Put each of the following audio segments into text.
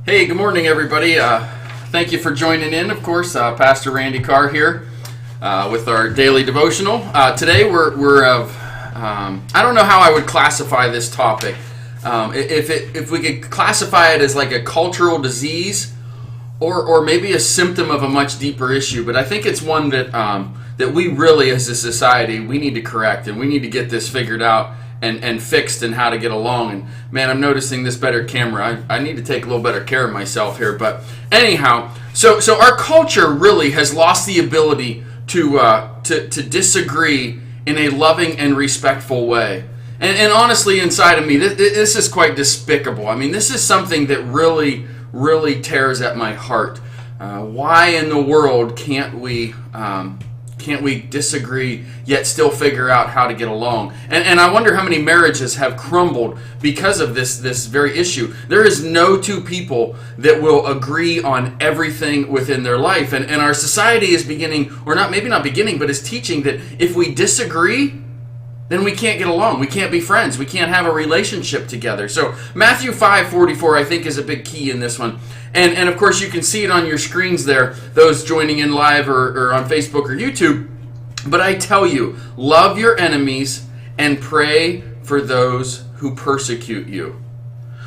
Hey, good morning, everybody. Thank you for joining in. Of course, Pastor Randy Carr here with our daily devotional. Today, I don't know how I would classify this topic. If we could classify it as like a cultural disease, or maybe a symptom of a much deeper issue. But I think it's one that we really, as a society, we need to correct, and we need to get this figured out and fixed and how to get along. And man, I'm noticing this better camera. I need to take a little better care of myself here. But anyhow, so our culture really has lost the ability to disagree in a loving and respectful way. And honestly, inside of me, this is quite despicable. I mean, this is something that really tears at my heart. Why in the world can't we disagree yet still figure out how to get along? And I wonder how many marriages have crumbled because of this very issue. There is no two people that will agree on everything within their life. And our society is beginning, or maybe not beginning, but is teaching that if we disagree, then we can't get along. We can't be friends. We can't have a relationship together. So Matthew 5:44, I think, is a big key in this one. And of course, you can see it on your screens there, those joining in live or on Facebook or YouTube. But I tell you, love your enemies and pray for those who persecute you.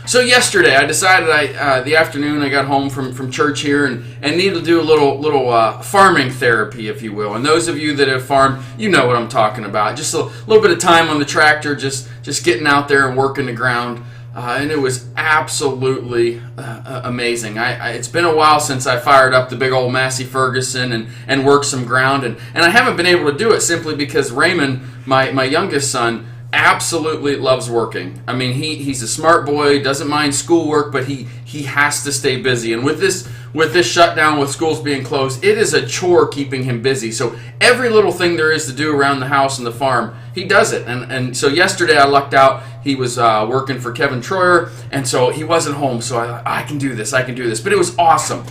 So yesterday, I decided the afternoon I got home from church here and needed to do a little farming therapy, if you will. And those of you that have farmed, you know what I'm talking about. Just a little bit of time on the tractor, just getting out there and working the ground. And it was absolutely amazing. It's been a while since I fired up the big old Massey Ferguson and worked some ground. And I haven't been able to do it simply because Raymond, my youngest son, absolutely loves working. I mean, he's a smart boy, doesn't mind schoolwork, but he has to stay busy. And with this shutdown, with schools being closed, it is a chore keeping him busy. So every little thing there is to do around the house and the farm, he does it. And so yesterday I lucked out. He was working for Kevin Troyer, and so he wasn't home. So I can do this. But it was awesome.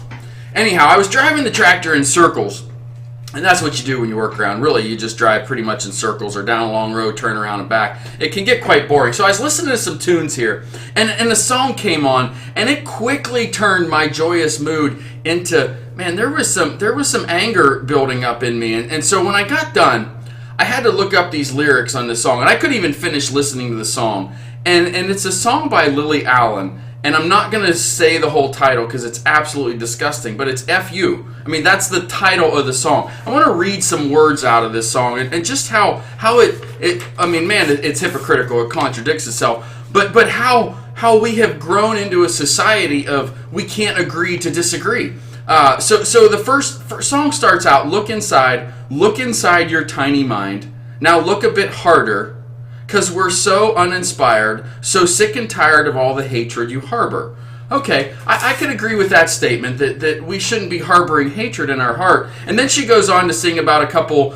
Anyhow, I was driving the tractor in circles. And that's what you do when you work around. Really, you just drive pretty much in circles or down a long road, turn around and back. It can get quite boring. So I was listening to some tunes here, and the song came on, and it quickly turned my joyous mood into, man, there was some anger building up in me. And so when I got done, I had to look up these lyrics on this song, and I couldn't even finish listening to the song. And it's a song by Lily Allen. And I'm not going to say the whole title because it's absolutely disgusting, but it's F.U. I mean, that's the title of the song. I want to read some words out of this song and just how it I mean, man, it's hypocritical. It contradicts itself. But how we have grown into a society of we can't agree to disagree. So the first song starts out, look inside your tiny mind. Now look a bit harder. Because we're so uninspired, so sick and tired of all the hatred you harbor. Okay, I could agree with that statement, that we shouldn't be harboring hatred in our heart. And then she goes on to sing about a couple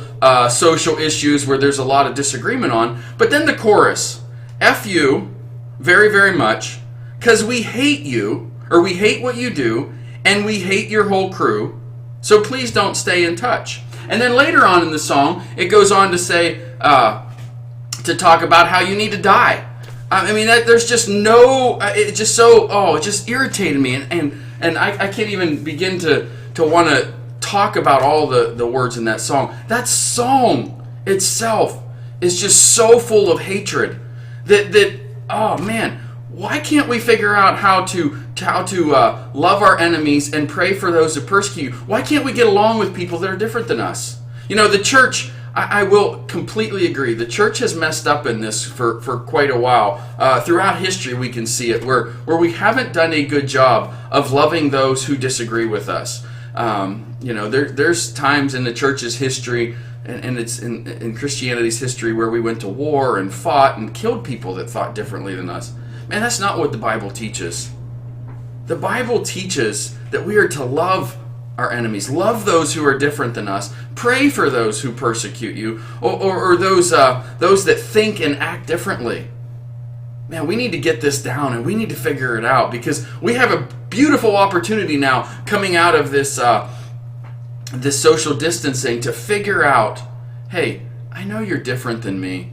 social issues where there's a lot of disagreement on. But then the chorus, F you, very, very much, because we hate you, or we hate what you do, and we hate your whole crew, so please don't stay in touch. And then later on in the song, it goes on to say, to talk about how you need to die. I mean, there's just no, it just irritated me. And I can't even begin to want to talk about all the words in that song. That song itself is just so full of hatred that oh man, why can't we figure out how to love our enemies and pray for those who persecute? Why can't we get along with people that are different than us? You know, the church, I will completely agree. The church has messed up in this for quite a while. Throughout history, we can see it where we haven't done a good job of loving those who disagree with us. There's times in the church's history, and it's in Christianity's history, where we went to war and fought and killed people that thought differently than us. Man, that's not what the Bible teaches. The Bible teaches that we are to love our enemies, love those who are different than us, pray for those who persecute you, or those that think and act differently. Man, we need to get this down and we need to figure it out, because we have a beautiful opportunity now coming out of this social distancing to figure out, hey, I know you're different than me,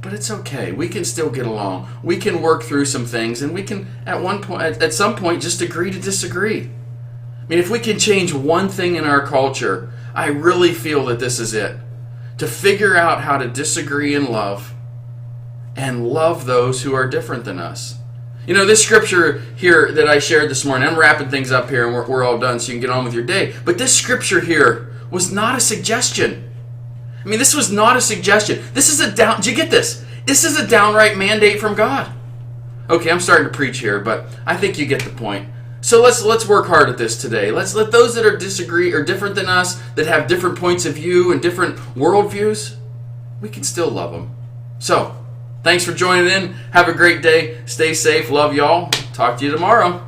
But it's okay. We can still get along. We can work through some things, and we can, at some point, just agree to disagree. I mean, if we can change one thing in our culture, I really feel that this is it. To figure out how to disagree in love and love those who are different than us. You know, this scripture here that I shared this morning, I'm wrapping things up here and we're all done so you can get on with your day. But this scripture here was not a suggestion. I mean, this was not a suggestion. This is did you get this? This is a downright mandate from God. Okay, I'm starting to preach here, but I think you get the point. So let's work hard at this today. Let's let those that are disagree or different than us, that have different points of view and different worldviews, we can still love them. So, thanks for joining in. Have a great day. Stay safe. Love y'all. Talk to you tomorrow.